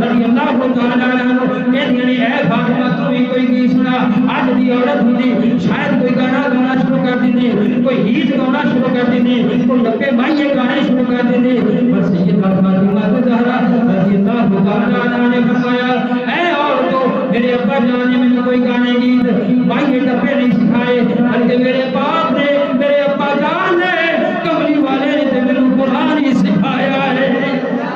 رضی اللہ تعالیٰ عنہ کہتے ہیں اے فاطمہ تو بھی کوئی گیت سنا. آج دی عورت ہوتی شاید کوئی گانا گانا شروع کر دیتی, کوئی ہیت گانا شروع کر دیتی, کوئی لپے مائیے گانے شروع کر دیتی. پر سیدہ فاطمہ زہرا رضی اللہ تعالیٰ عنہ نے فرمایا اے عورتوں میرے ابا جان نے مجھے کوئی گانے گیت مائیے ٹپے نہیں سکھائے بلکہ میرے پاس